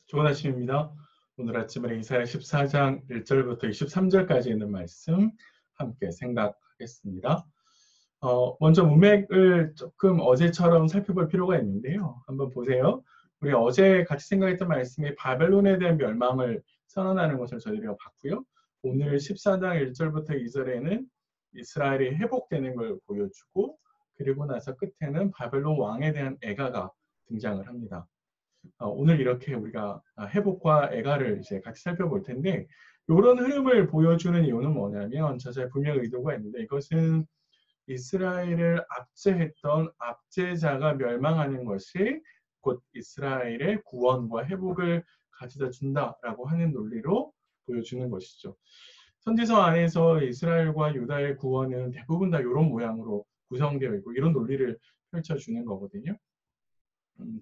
좋은 아침입니다. 오늘 아침에 이사야 14장 1절부터 23절까지 있는 말씀 함께 생각하겠습니다. 먼저 문맥을 조금 어제처럼 살펴볼 필요가 있는데요. 한번 보세요. 우리 어제 같이 생각했던 말씀이 바벨론에 대한 멸망을 선언하는 것을 저희가 봤고요. 오늘 14장 1절부터 2절에는 이스라엘이 회복되는 걸 보여주고, 그리고 나서 끝에는 바벨론 왕에 대한 애가가 등장을 합니다. 오늘 이렇게 우리가 회복과 애가를 이제 같이 살펴볼 텐데, 이런 흐름을 보여주는 이유는 뭐냐면 저자의 분명 의도가 있는데, 이것은 이스라엘을 압제했던 압제자가 멸망하는 것이 곧 이스라엘의 구원과 회복을 가져다 준다라고 하는 논리로 보여주는 것이죠. 선지서 안에서 이스라엘과 유다의 구원은 대부분 다 이런 모양으로 구성되어 있고 이런 논리를 펼쳐주는 거거든요.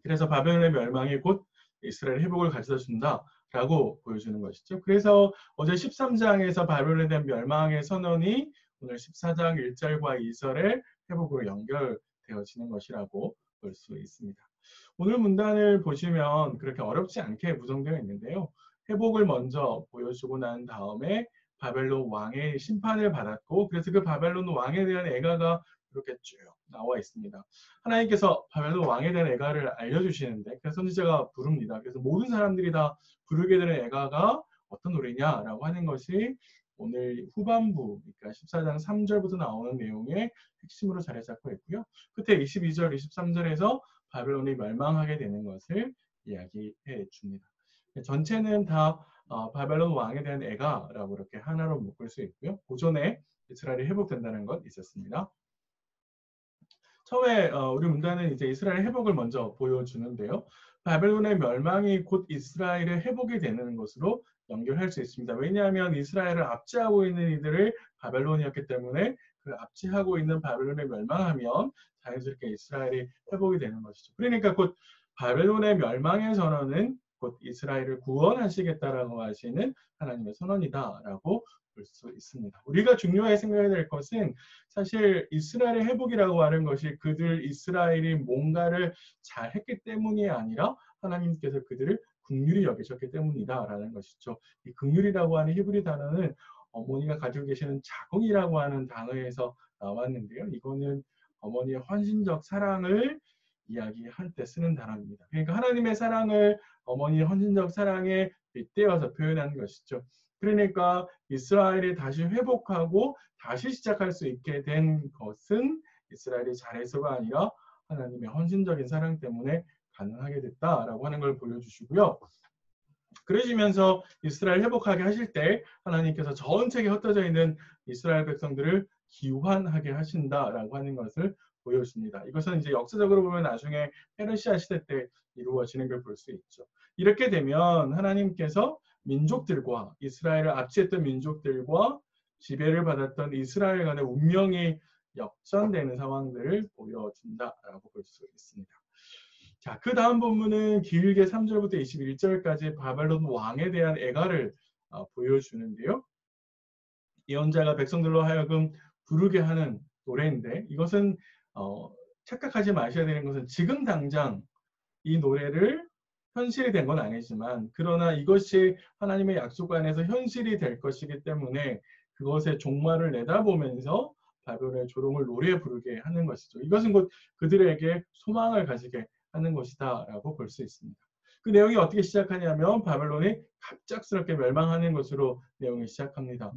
그래서 바벨론의 멸망이 곧 이스라엘 회복을 가져다 준다라고 보여주는 것이죠. 그래서 어제 13장에서 바벨론에 대한 멸망의 선언이 오늘 14장 1절과 2절의 회복으로 연결되어지는 것이라고 볼 수 있습니다. 오늘 문단을 보시면 그렇게 어렵지 않게 구성되어 있는데요. 회복을 먼저 보여주고 난 다음에 바벨론 왕의 심판을 받았고, 그래서 그 바벨론 왕에 대한 애가가 이렇게 쭉 나와 있습니다. 하나님께서 바벨론 왕에 대한 애가를 알려주시는데, 그래서 선지자가 부릅니다. 그래서 모든 사람들이 다 부르게 되는 애가가 어떤 노래냐라고 하는 것이 오늘 후반부, 그러니까 14장 3절부터 나오는 내용의 핵심으로 자리 잡고 있고요. 끝에 22절, 23절에서 바벨론이 멸망하게 되는 것을 이야기해 줍니다. 전체는 다 바벨론 왕에 대한 애가라고 이렇게 하나로 묶을 수 있고요. 고전에 이스라엘이 회복된다는 것 있었습니다. 처음에 우리 문단은 이제 이스라엘 회복을 먼저 보여주는데요. 바벨론의 멸망이 곧 이스라엘의 회복이 되는 것으로 연결할 수 있습니다. 왜냐하면 이스라엘을 압제하고 있는 이들을 바벨론이었기 때문에 그 압제하고 있는 바벨론에 멸망하면 자연스럽게 이스라엘이 회복이 되는 것이죠. 그러니까 곧 바벨론의 멸망의 선언은 곧 이스라엘을 구원하시겠다라고 하시는 하나님의 선언이다라고 볼 수 있습니다. 우리가 중요하게 생각해야 될 것은 사실 이스라엘의 회복이라고 하는 것이 그들 이스라엘이 뭔가를 잘했기 때문이 아니라 하나님께서 그들을 긍휼히 여기셨기 때문이다라는 것이죠. 이 긍휼이라고 하는 히브리 단어는 어머니가 가지고 계시는 자궁이라고 하는 단어에서 나왔는데요. 이거는 어머니의 헌신적 사랑을 이야기할 때 쓰는 단어입니다. 그러니까 하나님의 사랑을 어머니의 헌신적 사랑에 빗대어서 표현하는 것이죠. 그러니까 이스라엘이 다시 회복하고 다시 시작할 수 있게 된 것은 이스라엘이 잘해서가 아니라 하나님의 헌신적인 사랑 때문에 가능하게 됐다라고 하는 걸 보여주시고요. 그러시면서 이스라엘 회복하게 하실 때 하나님께서 전 세계에 흩어져 있는 이스라엘 백성들을 기환하게 하신다라고 하는 것을 보여줍니다. 이것은 이제 역사적으로 보면 나중에 페르시아 시대 때 이루어지는 걸 볼 수 있죠. 이렇게 되면 하나님께서 민족들과 이스라엘을 압제했던 민족들과 지배를 받았던 이스라엘 간의 운명이 역전되는 상황들을 보여준다라고 볼 수 있습니다. 자, 그 다음 본문은 길게 3절부터 21절까지 바벨론 왕에 대한 애가를 보여주는데요. 예언자가 백성들로 하여금 부르게 하는 노래인데, 이것은 착각하지 마셔야 되는 것은 지금 당장 이 노래를 현실이 된 건 아니지만, 그러나 이것이 하나님의 약속 안에서 현실이 될 것이기 때문에 그것의 종말을 내다보면서 바벨론의 조롱을 노래 부르게 하는 것이죠. 이것은 곧 그들에게 소망을 가지게 하는 것이다 라고 볼 수 있습니다. 그 내용이 어떻게 시작하냐면 바벨론이 갑작스럽게 멸망하는 것으로 내용이 시작합니다.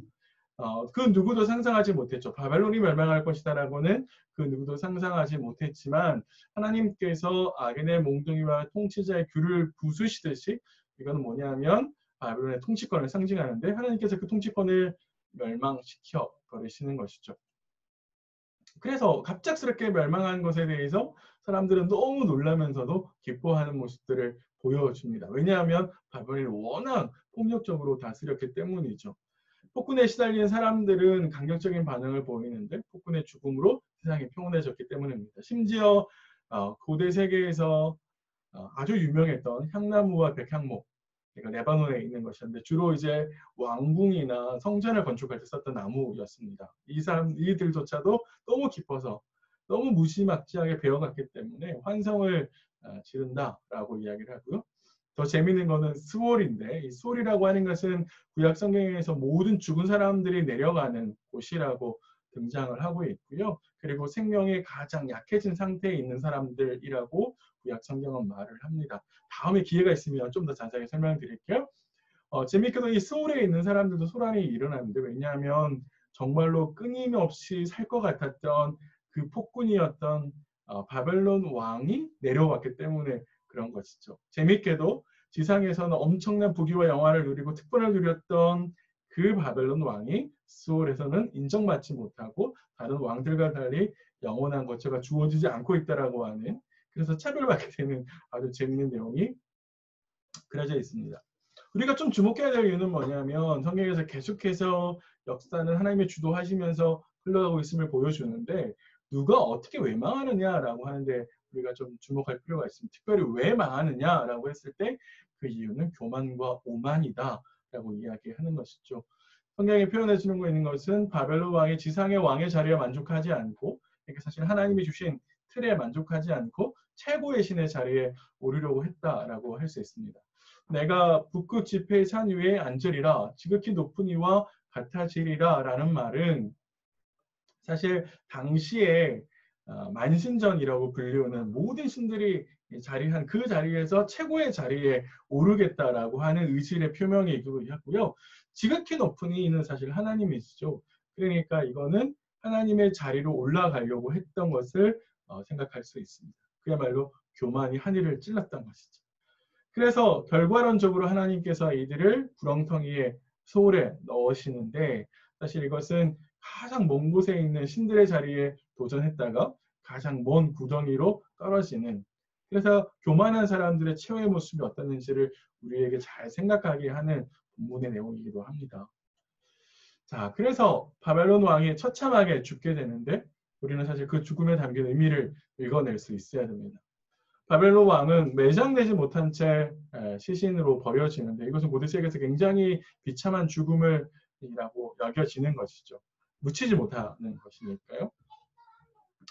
그 누구도 상상하지 못했죠. 바벨론이 멸망할 것이다라고는 그 누구도 상상하지 못했지만 하나님께서 악인의 몽둥이와 통치자의 귤을 부수시듯이, 이건 뭐냐면 바벨론의 통치권을 상징하는데 하나님께서 그 통치권을 멸망시켜 버리시는 것이죠. 그래서 갑작스럽게 멸망한 것에 대해서 사람들은 너무 놀라면서도 기뻐하는 모습들을 보여줍니다. 왜냐하면 바벨론이 워낙 폭력적으로 다스렸기 때문이죠. 폭군에 시달린 사람들은 강력적인 반응을 보이는데 폭군의 죽음으로 세상이 평온해졌기 때문입니다. 심지어 고대 세계에서 아주 유명했던 향나무와 백향목, 그러니까 레바논에 있는 것이었는데 주로 이제 왕궁이나 성전을 건축할 때 썼던 나무였습니다. 이들조차도 너무 깊어서 너무 무지막지하게 베어갔기 때문에 환성을 지른다라고 이야기를 하고요. 더 재밌는 거는 스올인데 이 스올이라고 하는 것은 구약 성경에서 모든 죽은 사람들이 내려가는 곳이라고 등장을 하고 있고요. 그리고 생명이 가장 약해진 상태에 있는 사람들이라고 구약 성경은 말을 합니다. 다음에 기회가 있으면 좀 더 자세하게 설명드릴게요. 재밌게도 이 스올에 있는 사람들도 소란이 일어나는데 왜냐하면 정말로 끊임없이 살 것 같았던 그 폭군이었던 바벨론 왕이 내려왔기 때문에 그런 것이죠. 재밌게도 지상에서는 엄청난 부귀와 영화를 누리고 특권을 누렸던 그 바벨론 왕이 스올에서는 인정받지 못하고 다른 왕들과 달리 영원한 거처가 주어지지 않고 있다라고 하는 그래서 차별받게 되는 아주 재밌는 내용이 그려져 있습니다. 우리가 좀 주목해야 될 이유는 뭐냐면 성경에서 계속해서 역사는 하나님이 주도하시면서 흘러가고 있음을 보여주는데 누가 어떻게 왜 망하느냐라고 하는데 우리가 좀 주목할 필요가 있습니다. 특별히 왜 망하느냐라고 했을 때 그 이유는 교만과 오만이다라고 이야기하는 것이죠. 성경에 표현해 주는 거 있는 것은 바벨론 왕이 지상의 왕의 자리에 만족하지 않고 그러니까 사실 하나님이 주신 틀에 만족하지 않고 최고의 신의 자리에 오르려고 했다라고 할 수 있습니다. 내가 북극 지폐의 산 위에 앉으리라 지극히 높은 이와 같아지리라 라는 말은 사실 당시에 만신전이라고 불리우는 모든 신들이 자리한 그 자리에서 최고의 자리에 오르겠다라고 하는 의지의 표명이기도 하고요. 지극히 높은 이는 사실 하나님이시죠. 그러니까 이거는 하나님의 자리로 올라가려고 했던 것을 생각할 수 있습니다. 그야말로 교만이 하늘을 찔렀던 것이죠. 그래서 결과론적으로 하나님께서 이들을 구렁텅이에 소홀에 넣으시는데 사실 이것은 가장 먼 곳에 있는 신들의 자리에 도전했다가 가장 먼 구덩이로 떨어지는 그래서 교만한 사람들의 최후의 모습이 어떠는지를 우리에게 잘 생각하게 하는 본문의 내용이기도 합니다. 자, 그래서 바벨론 왕이 처참하게 죽게 되는데 우리는 사실 그 죽음에 담긴 의미를 읽어낼 수 있어야 됩니다. 바벨론 왕은 매장되지 못한 채 시신으로 버려지는데 이것은 모데섹에서 굉장히 비참한 죽음을이라고 여겨지는 것이죠. 묻히지 못하는 것이니까요.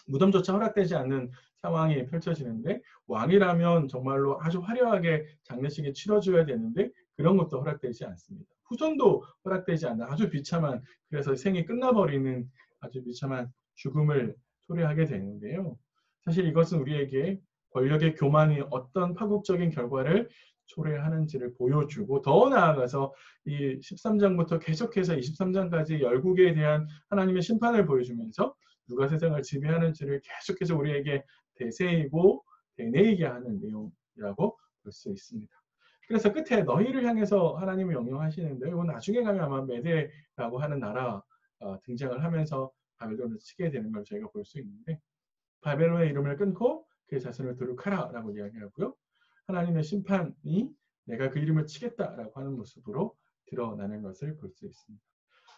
무덤조차 허락되지 않는 상황이 펼쳐지는데 왕이라면 정말로 아주 화려하게 장례식이 치러줘야 되는데 그런 것도 허락되지 않습니다. 후손도 허락되지 않는 아주 비참한 그래서 생이 끝나버리는 아주 비참한 죽음을 초래하게 되는데요. 사실 이것은 우리에게 권력의 교만이 어떤 파국적인 결과를 초래하는지를 보여주고 더 나아가서 이 13장부터 계속해서 23장까지 열국에 대한 하나님의 심판을 보여주면서 누가 세상을 지배하는지를 계속해서 우리에게 대세이고 되뇌이게 하는 내용이라고 볼 수 있습니다. 그래서 끝에 너희를 향해서 하나님이 명령하시는데 이건 나중에 가면 아마 메데라고 하는 나라 등장을 하면서 바벨론을 치게 되는 걸 저희가 볼 수 있는데 바벨론의 이름을 끊고 그의 자손을 도륙하라 라고 이야기하고요. 하나님의 심판이 내가 그 이름을 치겠다라고 하는 모습으로 드러나는 것을 볼 수 있습니다.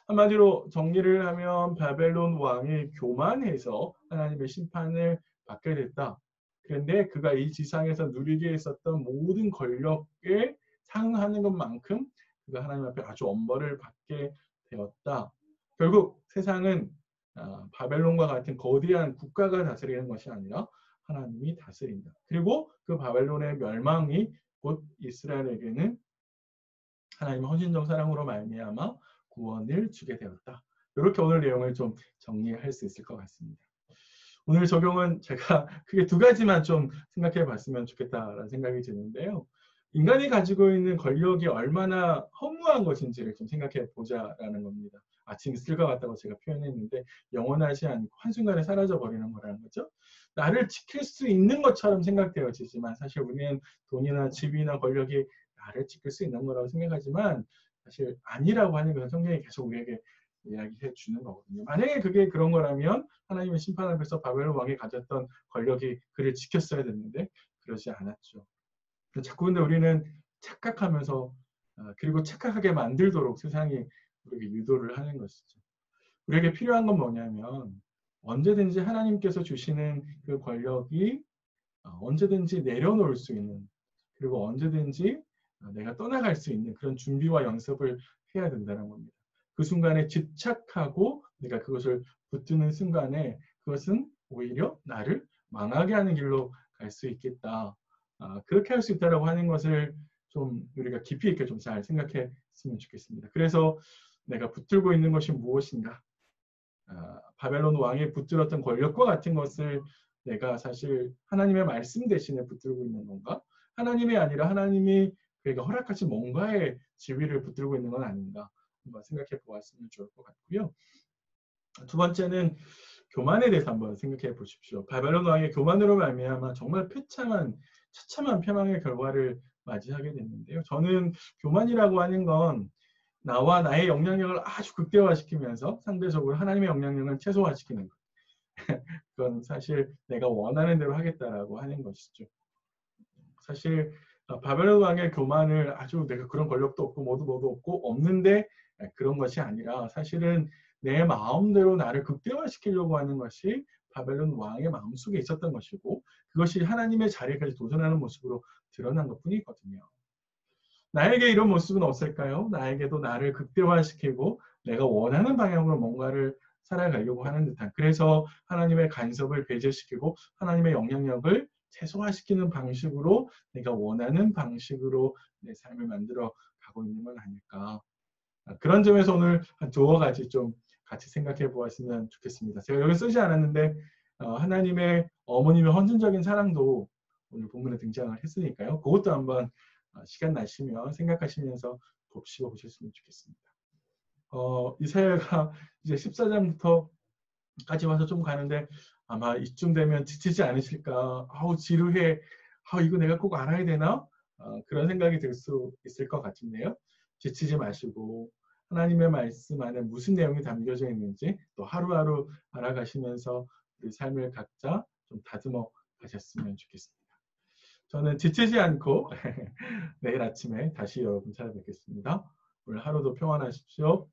한마디로 정리를 하면 바벨론 왕이 교만해서 하나님의 심판을 받게 됐다. 그런데 그가 이 지상에서 누리게 있었던 모든 권력에 상응하는 것만큼 그가 하나님 앞에 아주 엄벌을 받게 되었다. 결국 세상은 바벨론과 같은 거대한 국가가 다스리는 것이 아니라 하나님이 다스린다. 그리고 그 바벨론의 멸망이 곧 이스라엘에게는 하나님의 헌신적 사랑으로 말미암아 구원을 주게 되었다. 이렇게 오늘 내용을 좀 정리할 수 있을 것 같습니다. 오늘 적용은 제가 크게 두 가지만 좀 생각해 봤으면 좋겠다라는 생각이 드는데요. 인간이 가지고 있는 권력이 얼마나 허무한 것인지를 좀 생각해 보자라는 겁니다. 아침 있을 것 같다고 제가 표현했는데 영원하지 않고 한순간에 사라져 버리는 거라는 거죠. 나를 지킬 수 있는 것처럼 생각되어지지만 사실 우리는 돈이나 집이나 권력이 나를 지킬 수 있는 거라고 생각하지만 사실 아니라고 하는 것은 성경이 계속 우리에게 이야기해 주는 거거든요. 만약에 그게 그런 거라면 하나님의 심판 앞에서 바벨론 왕이 가졌던 권력이 그를 지켰어야 됐는데 그러지 않았죠. 자꾸 근데 우리는 착각하면서 그리고 착각하게 만들도록 세상이 우리에게 유도를 하는 것이죠. 우리에게 필요한 건 뭐냐면 언제든지 하나님께서 주시는 그 권력이 언제든지 내려놓을 수 있는 그리고 언제든지 내가 떠나갈 수 있는 그런 준비와 연습을 해야 된다는 겁니다. 그 순간에 집착하고 내가 그것을 붙드는 순간에 그것은 오히려 나를 망하게 하는 길로 갈 수 있겠다. 그렇게 할 수 있다고 하는 것을 좀 우리가 깊이 있게 좀 잘 생각했으면 좋겠습니다. 그래서 내가 붙들고 있는 것이 무엇인가? 바벨론 왕이 붙들었던 권력과 같은 것을 내가 사실 하나님의 말씀 대신에 붙들고 있는 건가? 하나님이 아니라 하나님이 그에게 허락하신 뭔가의 지위를 붙들고 있는 건 아닌가? 한번 생각해 보았으면 좋을 것 같고요. 두 번째는 교만에 대해서 한번 생각해 보십시오. 바벨론 왕의 교만으로 말미암아 정말 처참한 패망의 결과를 맞이하게 됐는데요. 저는 교만이라고 하는 건 나와 나의 영향력을 아주 극대화시키면서 상대적으로 하나님의 영향력을 최소화시키는 것. 그건 사실 내가 원하는 대로 하겠다라고 하는 것이죠. 사실 바벨론 왕의 교만을 아주 내가 그런 권력도 없고 뭐도 없고 없는데 그런 것이 아니라 사실은 내 마음대로 나를 극대화시키려고 하는 것이 바벨론 왕의 마음속에 있었던 것이고 그것이 하나님의 자리까지 도전하는 모습으로 드러난 것뿐이거든요. 나에게 이런 모습은 없을까요? 나에게도 나를 극대화시키고 내가 원하는 방향으로 뭔가를 살아가려고 하는 듯한 그래서 하나님의 간섭을 배제시키고 하나님의 영향력을 최소화시키는 방식으로 내가 원하는 방식으로 내 삶을 만들어 가고 있는 건 아닐까. 그런 점에서 오늘 한 두어 가지 좀 같이 생각해 보았으면 좋겠습니다. 제가 여기 쓰지 않았는데 하나님의 어머님의 헌신적인 사랑도 오늘 본문에 등장을 했으니까요. 그것도 한번 시간 나시면 생각하시면서 곱씹어 보셨으면 좋겠습니다. 이사야가 이제 14장부터까지 와서 좀 가는데 아마 이쯤 되면 지치지 않으실까? 아우 지루해. 이거 내가 꼭 알아야 되나? 그런 생각이 들 수 있을 것 같은데요. 지치지 마시고 하나님의 말씀 안에 무슨 내용이 담겨져 있는지 또 하루하루 알아가시면서 우리 삶을 각자 좀 다듬어 가셨으면 좋겠습니다. 저는 지치지 않고 내일 아침에 다시 여러분 찾아뵙겠습니다. 오늘 하루도 평안하십시오.